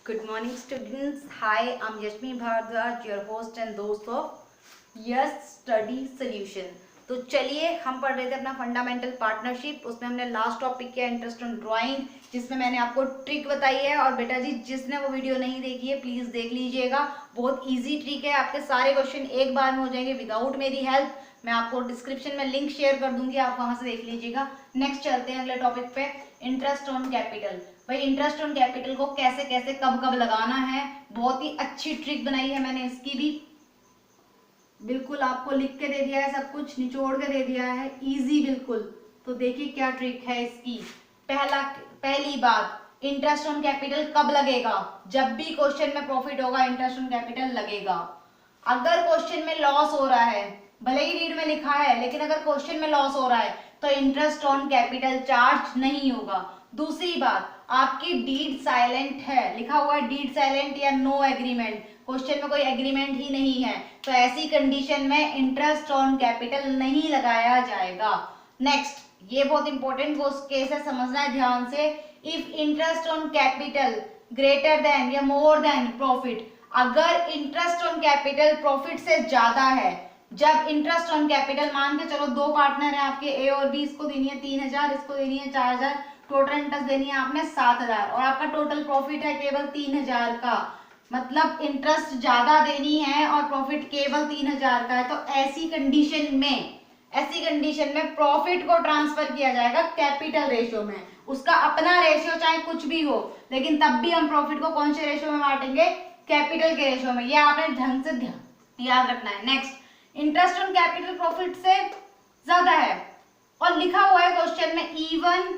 Good morning, students. Hi, I'm Yashmi Bhardwaj, your host and host of Yes Study Solution. तो चलिए हम पढ़ रहे थे अपना फंडामेंटल पार्टनरशिप। उसमें हमने लास्ट टॉपिक किया इंटरेस्ट ऑन ड्राइंग, जिसमें मैंने आपको ट्रिक बताई है। और बेटा जी, जिसने वो वीडियो नहीं देखी है प्लीज देख लीजिएगा। बहुत इजी ट्रिक है, आपके सारे क्वेश्चन एक बार में हो जाएंगे विदाउट मेरी हेल्प। मैं आपको डिस्क्रिप्शन में लिंक शेयर कर दूंगी, आप वहां से देख लीजिएगा। नेक्स्ट चलते हैं अगले टॉपिक पे, इंटरेस्ट ऑन कैपिटल। भाई इंटरेस्ट ऑन कैपिटल को कैसे कैसे कब कब लगाना है, बहुत ही अच्छी ट्रिक बनाई है मैंने इसकी भी। बिल्कुल आपको लिख के दे दिया है, सब कुछ निचोड़ के दे दिया है, इजी बिल्कुल। तो देखिए क्या ट्रिक है इसकी। पहली बात, इंटरेस्ट ऑन कैपिटल कब लगेगा? जब भी क्वेश्चन में प्रॉफिट होगा इंटरेस्ट ऑन कैपिटल लगेगा। अगर क्वेश्चन में लॉस हो रहा है, भले ही रीड में लिखा है लेकिन अगर क्वेश्चन में लॉस हो रहा है तो इंटरेस्ट ऑन कैपिटल चार्ज नहीं होगा। दूसरी बात, आपकी डीड साइलेंट है, लिखा हुआ है डीड साइलेंट या नो एग्रीमेंट, क्वेश्चन में कोई एग्रीमेंट ही नहीं है, तो ऐसी कंडीशन में इंटरेस्ट ऑन कैपिटल नहीं लगाया जाएगा। नेक्स्ट, ये बहुत इंपॉर्टेंट केस है, समझना है ध्यान से। If interest on capital greater than या मोर देन प्रॉफिट, अगर इंटरेस्ट ऑन कैपिटल प्रॉफिट से ज्यादा है, जब इंटरेस्ट ऑन कैपिटल, मान के चलो दो पार्टनर है आपके ए और बी, इसको देनी है 3000, इसको देनी है 4000, टोटल इंटरेस्ट देनी है आपने 7000 और आपका टोटल प्रॉफिट है केवल 3000 का, मतलब इंटरेस्ट ज्यादा देनी है और प्रॉफिट केवल 3000 का है। तो ऐसी कंडीशन में प्रॉफिट को ट्रांसफर किया जाएगा कैपिटल रेशियो में। उसका अपना रेशियो चाहे कुछ भी हो, लेकिन तब भी हम प्रॉफिट को कौन से रेशियो में बांटेंगे? कैपिटल के रेशियो में। ये आपने ढंग से याद रखना है। Next, interest on capital profit से ज्यादा है और लिखा हुआ है क्वेश्चन में even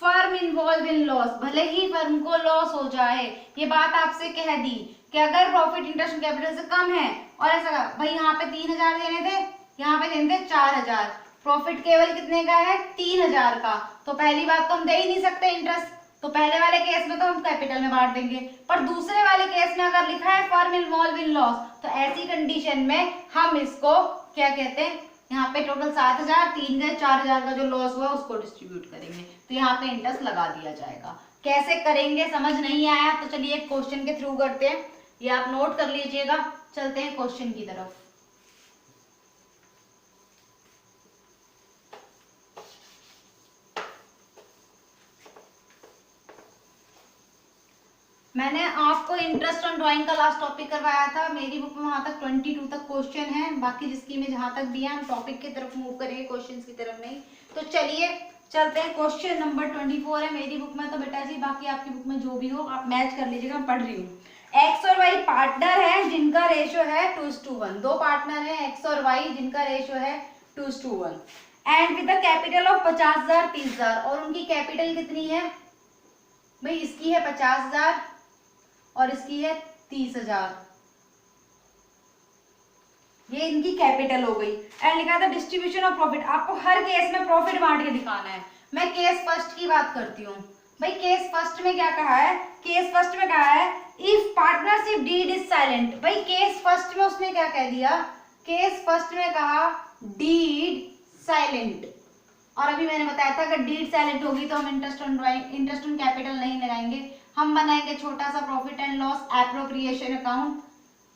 firm involve in loss, भले ही फर्म को लॉस हो जाए। ये बात आपसे कह दी कि अगर प्रॉफिट इंटरेस्ट ऑन कैपिटल से कम है और ऐसा भाई यहाँ पे 3000 देने थे, यहाँ पे देने थे 4000, प्रॉफिट केवल कितने का है? 3000 का। तो पहली बात तो हम दे ही नहीं सकते इंटरेस्ट, तो पहले वाले केस में तो हम कैपिटल में बांट देंगे। पर दूसरे वाले केस में अगर लिखा है फर्म इन्वॉल्व इन लॉस, तो ऐसी कंडीशन में हम इसको क्या कहते हैं, यहाँ पे टोटल 7000, 3 गए, 4000 का जो लॉस हुआ उसको डिस्ट्रीब्यूट करेंगे, तो यहाँ पे इंटरेस्ट लगा दिया जाएगा। कैसे करेंगे समझ नहीं आया तो चलिए एक क्वेश्चन के थ्रू करते हैं, ये आप नोट कर लीजिएगा। चलते हैं क्वेश्चन की तरफ। मैंने आपको इंटरेस्ट ऑन ड्राइंग का लास्ट टॉपिक करवाया था, मेरी बुक में वहां तक 22 तक क्वेश्चन है, बाकी जिसकी में जहां तक दिया हम टॉपिक की तरफ मूव करेंगे, क्वेश्चंस की तरफ नहीं। तो चलिए चलते हैं, क्वेश्चन नंबर 24 है मेरी बुक में, तो बेटा जी बाकी आपकी बुक में जो भी हो आप मैच कर लीजिएगा, मैं पढ़ रही हूँ। एक्स और वाई पार्टनर है जिनका रेशियो है 2:1, दो पार्टनर है एक्स और वाई जिनका रेशियो है 2:1 and with the capital of 50,000 30,000, और उनकी कैपिटल कितनी है भाई? इसकी है 50,000 और इसकी है 30,000, ये इनकी कैपिटल हो गई। एंड लिखा था डिस्ट्रीब्यूशन ऑफ प्रॉफिट, आपको हर केस में प्रॉफिट बांट के दिखाना है। मैं केस फर्स्ट की बात करती हूँ भाई। केस फर्स्ट में क्या कहा है? केस फर्स्ट में कहा है if partnership deed is silent. भाई केस फर्स्ट में उसने क्या कह दिया? केस फर्स्ट में कहा डीड साइलेंट, और अभी मैंने बताया था अगर डीड साइलेंट होगी तो हम इंटरेस्ट ऑन कैपिटल नहीं लगाएंगे, हम बनाएंगे छोटा सा profit and loss appropriation account.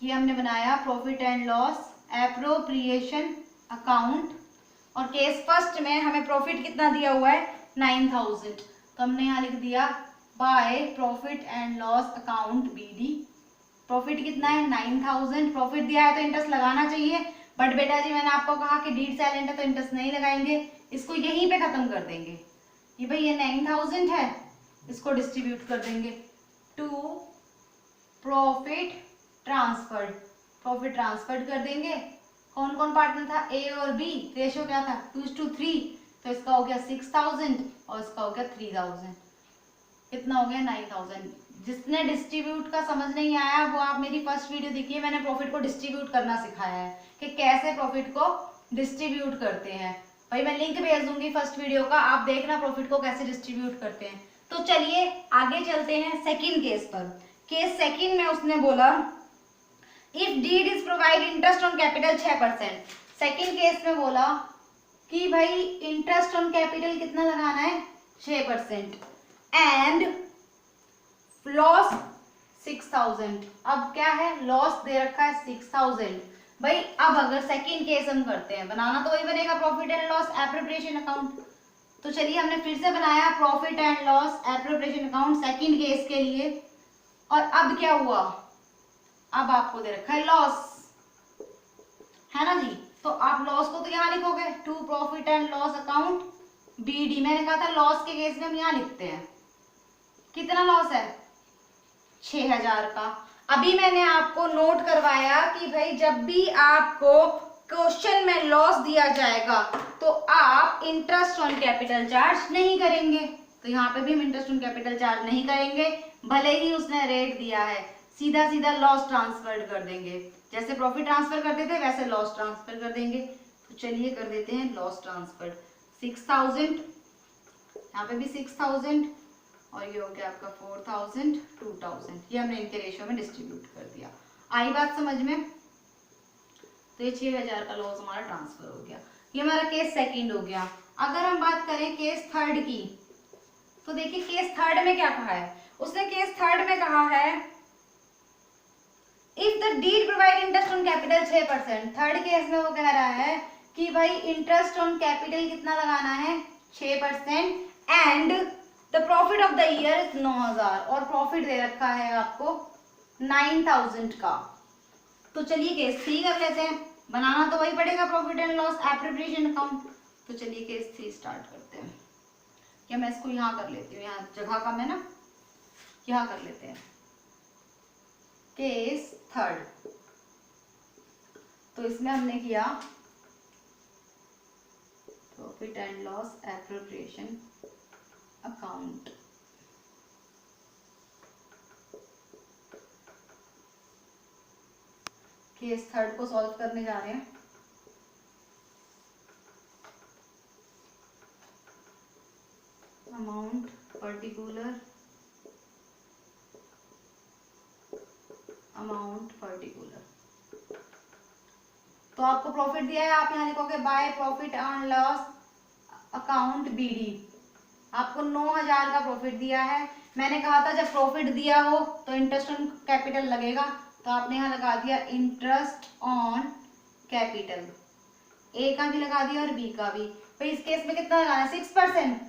ये हमने बनाया profit and loss appropriation account, और केस फर्स्ट में हमें प्रॉफिट कितना दिया हुआ है? 9000, तो हमने यहाँ लिख दिया bye profit and loss account BD। Profit कितना है? 9000। प्रॉफिट दिया है तो इंटरेस्ट लगाना चाहिए, बट बेटा जी मैंने आपको कहा कि डीड साइलेंट है तो इंटरेस्ट नहीं लगाएंगे, इसको यहीं पे खत्म कर देंगे। ये भाई ये 9000 है, इसको डिस्ट्रीब्यूट कर देंगे to profit transferred, profit transferred कर देंगे। कौन कौन पार्टनर था? ए और बी, रेशियो क्या था? 2:3, तो इसका हो गया 6000 और इसका हो गया 3000, कितना हो गया? 9000। जिसने डिस्ट्रीब्यूट का समझ नहीं आया वो आप मेरी फर्स्ट वीडियो देखिए, मैंने प्रॉफिट को डिस्ट्रीब्यूट करना सिखाया है कि कैसे प्रॉफिट को डिस्ट्रीब्यूट करते हैं। भाई मैं लिंक भेज दूंगी फर्स्ट वीडियो का, आप देखना प्रॉफिट को कैसे डिस्ट्रीब्यूट करते हैं। तो चलिए आगे चलते हैं सेकंड केस पर। केस सेकंड में उसने बोला if deed is provide interest on capital 6%। Second case में बोला कि भाई इंटरेस्ट ऑन कैपिटल कितना लगाना है? 6% एंड लॉस 6000। अब क्या है, लॉस दे रखा है 6000। भाई अब अगर सेकंड केस हम करते हैं, बनाना तो वही बनेगा, profit and loss appropriation account. तो चलिए हमने फिर से बनाया profit and loss appropriation account second case के लिए। और अब क्या हुआ, अब आपको दे रखा है लॉस, है ना जी। तो आप लॉस को तो यहाँ लिखोगे, to profit and loss account B D. मैंने कहा था लॉस के केस में हम यहाँ लिखते हैं। कितना लॉस है, 6000 का। अभी मैंने आपको नोट करवाया कि भाई जब भी आपको क्वेश्चन में लॉस दिया जाएगा तो आप इंटरेस्ट ऑन कैपिटल चार्ज नहीं करेंगे। तो यहाँ पे भी हम इंटरेस्ट ऑन कैपिटल चार्ज नहीं करेंगे, भले ही उसने रेट दिया है, सीधा सीधा लॉस ट्रांसफर कर देंगे। जैसे प्रॉफिट ट्रांसफर करते थे वैसे लॉस ट्रांसफर कर देंगे। तो चलिए कर देते हैं लॉस ट्रांसफर। 6000, यहाँ पे भी 6000 और ये हो गया आपका 4000, 2000। ये हमने इनके रेशियो में डिस्ट्रीब्यूट कर दिया। आई बात समझ में। तो ये 6000 का लॉस हमारा ट्रांसफर हो गया। ये हमारा केस सेकंड हो गया। अगर हम बात करें केस थर्ड की, तो देखिए केस थर्ड में क्या कहा है उसने। केस थर्ड में कहा है if the deed provide interest on capital 6%। Third case में वो कह रहा है कि भाई इंटरेस्ट ऑन कैपिटल कितना लगाना है, 6%, and the profit of the year is 9000 और प्रॉफिट दे रखा है आपको 9000 का। तो चलिए केस 3 कर लेते हैं, बनाना तो वही पड़ेगा profit and loss appropriation account. तो चलिए केस 3 स्टार्ट करते हैं। या मैं इसको यहाँ कर लेती हूँ, यहाँ जगह कम है ना, यहाँ कर लेते हैं केस थर्ड। तो इसमें हमने किया profit and loss appropriation account. Case third को सॉल्व करने जा रहे हैं। Amount particular, amount particular. तो आपको प्रॉफिट दिया है, आप यहाँ लिखोगे by profit and loss account B D. आपको 9000 का प्रॉफिट दिया है। मैंने कहा था जब प्रॉफिट दिया हो तो इंटरेस्ट ऑन कैपिटल लगेगा, तो आपने यहाँ लगा दिया इंटरेस्ट ऑन कैपिटल। ए का भी लगा दिया और बी का भी। तो इस केस में कितना लगाना है, 6%।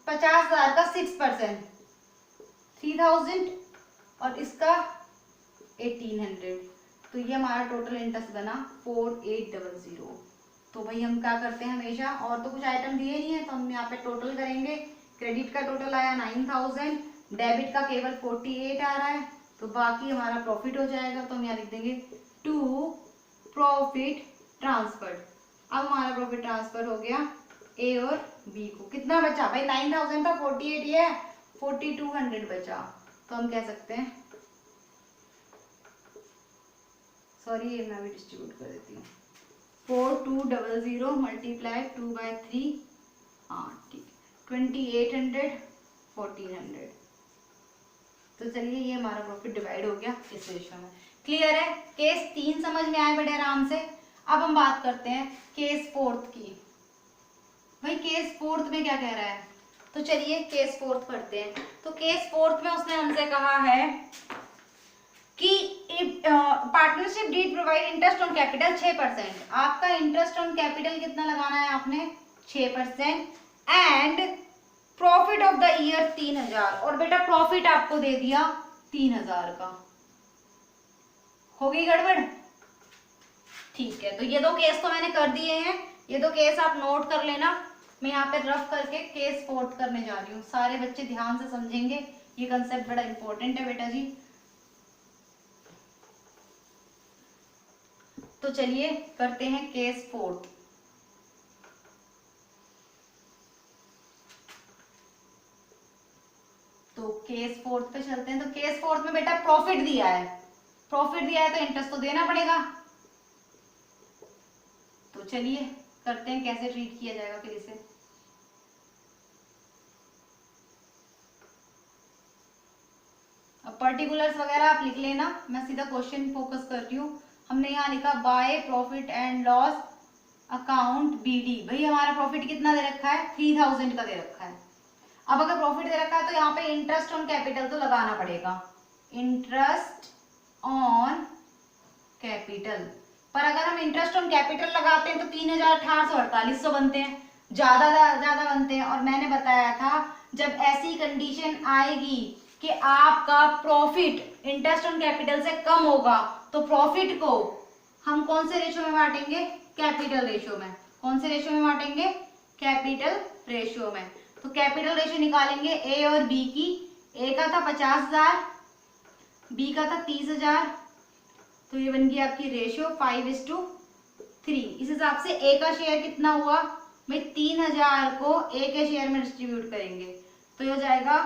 50000 का 6%, 3000 और इसका 1800। तो ये हमारा टोटल इंटरेस्ट बना 4800। तो भाई हम क्या करते हैं हमेशा, और तो कुछ आइटम दिए नहीं है तो हम यहाँ पे टोटल करेंगे। क्रेडिट का टोटल आया 9000, डेबिट का केवल 48 आ रहा है, तो बाकी हमारा प्रॉफिट हो जाएगा। तो हम यहाँ लिख देंगे टू प्रॉफिट ट्रांसफर। अब हमारा प्रॉफिट ट्रांसफर हो गया ए और बी को। कितना बचा भाई, 9000 था, 48 ये है, 4200 बचा। तो हम कह सकते हैं, सॉरी ये मैं भी डिस्ट्रीब्यूट कर देती हूँ, 4200 मल्टीप्लाई 2/3, हाँ ठीक, 2800, 1400। तो चलिए ये हमारा प्रॉफिट डिवाइड हो गया इस रेशियो में। क्लियर है, केस 3 समझ में आए बड़े आराम से। अब हम बात करते हैं केस फोर्थ की। भाई केस फोर्थ में क्या कह रहा है, तो चलिए केस फोर्थ पढ़ते हैं। तो केस फोर्थ में उसने हमसे कहा है कि partnership deed provide interest on capital 6%। आपका इंटरेस्ट ऑन कैपिटल कितना लगाना है आपने, 6%, and profit of the year 3000। और बेटा प्रॉफिट आपको दे दिया 3000 का। हो गई गड़बड़, ठीक है। तो ये दो केस तो मैंने कर दिए हैं, ये दो केस आप नोट कर लेना। मैं यहाँ पे रफ करके केस फोर्थ करने जा रही हूँ, सारे बच्चे ध्यान से समझेंगे, ये कंसेप्ट बड़ा इंपॉर्टेंट है बेटा जी। तो चलिए करते हैं केस फोर्थ। तो केस फोर्थ पे चलते हैं। तो केस फोर्थ में बेटा प्रॉफिट दिया है, प्रॉफिट दिया है तो इंटरेस्ट तो देना पड़ेगा। तो चलिए करते हैं कैसे ट्रीट किया जाएगा फिर इसे। अब पर्टिकुलर्स वगैरह आप लिख लेना, मैं सीधा क्वेश्चन फोकस करती हूँ। हमने यहाँ लिखा by profit and loss account B D. भाई हमारा प्रॉफिट कितना दे रखा है, 3000 का दे रखा है। अब अगर प्रॉफिट दे रखा है तो यहाँ पे इंटरेस्ट ऑन कैपिटल तो लगाना पड़ेगा। Interest on capital. पर अगर हम इंटरेस्ट ऑन कैपिटल लगाते हैं तो 3,1848 बनते हैं, ज्यादा बनते हैं। और मैंने बताया था जब ऐसी कंडीशन आएगी कि आपका प्रॉफिट इंटरेस्ट ऑन कैपिटल से कम होगा तो प्रॉफिट को हम कौन से रेशियो में बांटेंगे? कैपिटल रेशियो में। कौन से रेशियो में बांटेंगे? कैपिटल रेशियो में। तो कैपिटल रेशियो निकालेंगे ए और बी की। ए का था 50,000, बी का था 30,000, तो ये बन गई आपकी रेशियो 5:3। इस हिसाब से ए का शेयर कितना हुआ भाई? 3,000 को ए के शेयर में डिस्ट्रीब्यूट करेंगे तो ये हो जाएगा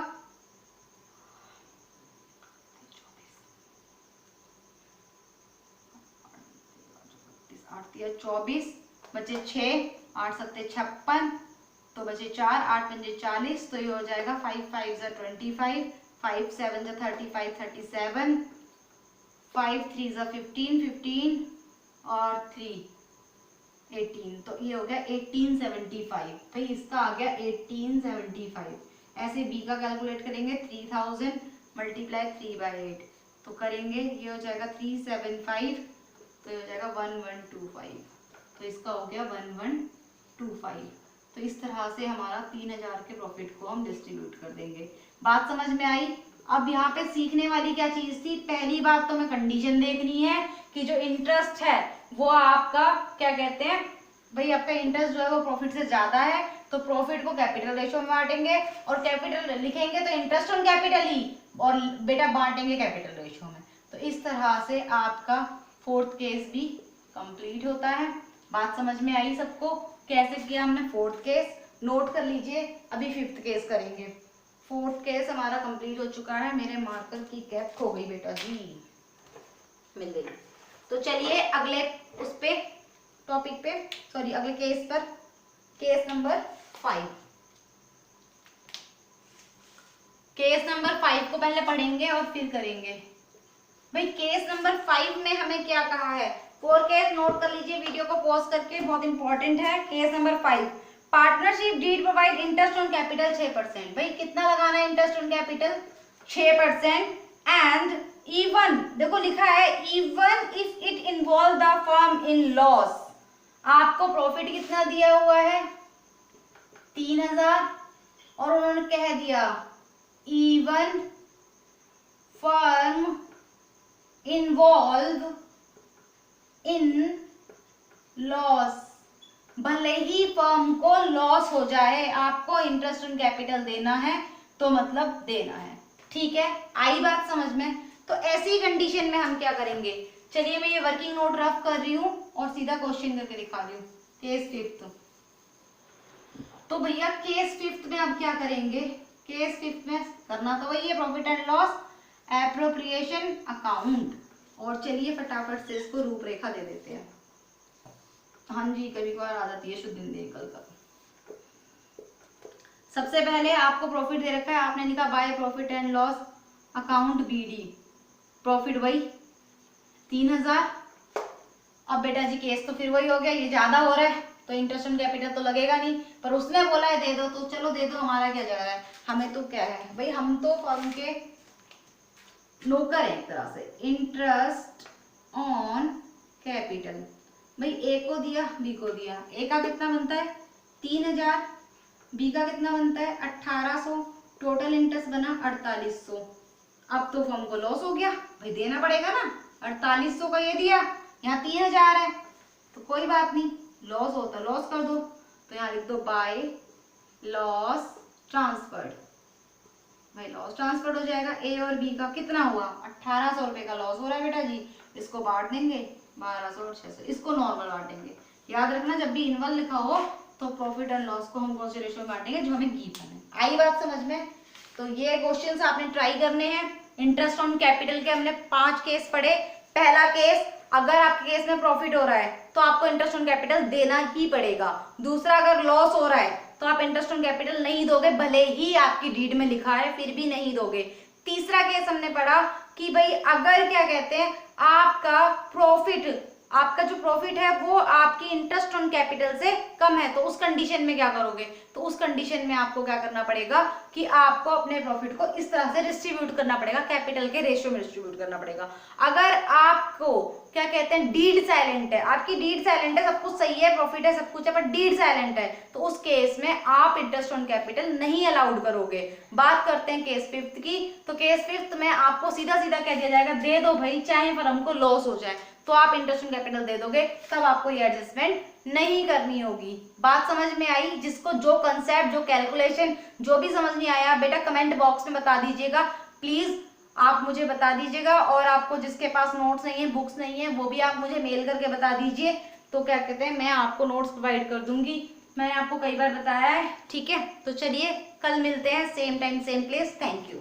24, बचे 6, 8 7 56, तो बचे 4, 8 5 40, तो ये हो जाएगा 5 5 25, 5 7 35 37, 5 3 15 15 और 3 18, तो ये हो गया 1875। भाई इसका आ गया 1875। ऐसे बी का कैलकुलेट करेंगे 3000 मल्टीप्लाई 3/8, तो करेंगे ये हो जाएगा 375, तो ये हो जाएगा 1125, तो इसका हो गया 1125। तो इस तरह से हमारा 3,000 के प्रॉफिट को हम डिस्ट्रीब्यूट कर देंगे। बात समझ में आई? अब यहाँ पे सीखने वाली क्या चीज थी? पहली बात तो हमें कंडीशन देखनी है कि जो इंटरेस्ट है वो आपका क्या कहते हैं भाई, आपका इंटरेस्ट जो है वो प्रॉफिट से ज्यादा है तो प्रॉफिट को कैपिटल रेशियो में बांटेंगे, और कैपिटल लिखेंगे तो इंटरेस्ट ऑन कैपिटल ही, और बेटा बांटेंगे कैपिटल रेशियो में। तो इस तरह से आपका फोर्थ केस भी कंप्लीट होता है। बात समझ में आई सबको? कैसे किया हमने फोर्थ केस? नोट कर लीजिए। अभी फिफ्थ केस करेंगे। फोर्थ केस हमारा कंप्लीट हो चुका है। मेरे मार्कर की कैप खो गई बेटा जी, मिल गई। तो चलिए अगले उस पे टॉपिक पे, सॉरी अगले केस पर, केस नंबर 5। केस नंबर 5 को पहले पढ़ेंगे और फिर करेंगे। भाई केस नंबर 5 में हमें क्या कहा है? 4 केस नोट कर लीजिए वीडियो को पॉज करके, बहुत इंपॉर्टेंट है। Case number 5, partnership deed provide interest on capital 6%। भाई कितना लगाना है interest on capital? 6%। And even, देखो लिखा है even if it involve the firm in loss. आपको प्रॉफिट कितना दिया हुआ है? 3,000, और उन्होंने कह दिया even firm involve in loss, भले ही फर्म को लॉस हो जाए, आपको इंटरेस्ट ऑन कैपिटल देना है तो मतलब देना है। ठीक है, आई बात समझ में? तो ऐसी कंडीशन में हम क्या करेंगे? चलिए मैं ये वर्किंग नोट रफ कर रही हूँ और सीधा क्वेश्चन करके दिखा रही हूँ। केस 5, तो भैया केस 5 में अब क्या करेंगे? केस 5 में करना तो वही है, profit and loss appropriation account. और चलिए फटाफट से इसको रूपरेखा दे देते हैं। हाँ जी, कभी कभार आ जाती है शुद्ध हिंदी कल का। सबसे पहले आपको प्रॉफिट दे रखा है, आपने लिखा by profit and loss account B D. Profit वही 3,000। अब बेटा जी केस तो फिर वही हो गया, ये ज्यादा हो रहा है तो इंटरेस्ट ऑन कैपिटल तो लगेगा नहीं, पर उसने बोला है दे दो तो चलो दे दो, हमारा क्या जा रहा है? हमें तो क्या है भाई, हम तो फर्म के नौकर है एक तरह से। इंटरेस्ट ऑन कैपिटल, भाई ए को दिया बी को दिया। ए का कितना बनता है? 3,000। बी का कितना बनता है? 1,800। टोटल इंटरेस्ट बना 4,800। अब तो फर्म को लॉस हो गया, भाई देना पड़ेगा ना। 4,800 का ये दिया, यहाँ 3,000 है, तो कोई बात नहीं, लॉस होता लॉस कर दो। तो यहाँ लिख दो बाय लॉस ट्रांसफर्ड। भाई लॉस ट्रांसफर्ड हो जाएगा। ए और बी का कितना हुआ? 1,800 रुपए का लॉस हो रहा है बेटा जी, इसको बांट देंगे 1,200 और 600, इसको नॉर्मल बांटेंगे। याद रखना जब भी इनवल लिखा हो तो प्रॉफिट एंड लॉस को हम कौन से रेशियो में बांटेंगे? जो हमें गिवन है। आई बात समझ में? तो ये क्वेश्चंस आपने ट्राई करने हैं। इंटरेस्ट ऑन कैपिटल के हमने 5 केस पढ़े। पहला केस, अगर आपके केस में प्रॉफिट हो रहा है तो आपको इंटरेस्ट ऑन कैपिटल देना ही पड़ेगा। दूसरा, अगर लॉस हो रहा है तो आप इंटरेस्ट ऑन कैपिटल नहीं दोगे, भले ही आपकी डीड में लिखा है फिर भी नहीं दोगे। तीसरा केस हमने पढ़ा कि भाई अगर क्या कहते हैं आपका प्रॉफिट आपका जो प्रॉफिट है वो आपकी इंटरेस्ट ऑन कैपिटल से कम है, तो उस कंडीशन में क्या करोगे, तो उस कंडीशन में आपको क्या करना पड़ेगा कि आपको अपने प्रॉफिट को इस तरह से डिस्ट्रीब्यूट करना पड़ेगा, कैपिटल के रेशियो में डिस्ट्रीब्यूट करना पड़ेगा। अगर आपको क्या कहते हैं डीड साइलेंट है, आपकी डीड साइलेंट है, सब कुछ सही है, प्रॉफिट है, सब कुछ है, पर डीड साइलेंट है, तो उस केस में आप इंटरेस्ट ऑन कैपिटल नहीं अलाउड करोगे। बात करते हैं केस फिफ्थ की, तो केस फिफ्थ में आपको सीधा सीधा कह दिया जाएगा दे दो भाई, चाहे फर्म को लॉस हो जाए, तो आप इंटरेस्ट ऑन कैपिटल दे दोगे, तब आपको ये एडजस्टमेंट नहीं करनी होगी। बात समझ में आई? जिसको जो कंसेप्ट, जो कैलकुलेशन, जो भी समझ नहीं आया बेटा कमेंट बॉक्स में बता दीजिएगा, प्लीज आप मुझे बता दीजिएगा। और आपको जिसके पास नोट्स नहीं है, बुक्स नहीं है, वो भी आप मुझे मेल करके बता दीजिए, तो क्या कहते हैं मैं आपको नोट्स प्रोवाइड कर दूंगी। मैंने आपको कई बार बताया है, ठीक है। तो चलिए कल मिलते हैं, same time same place. Thank you.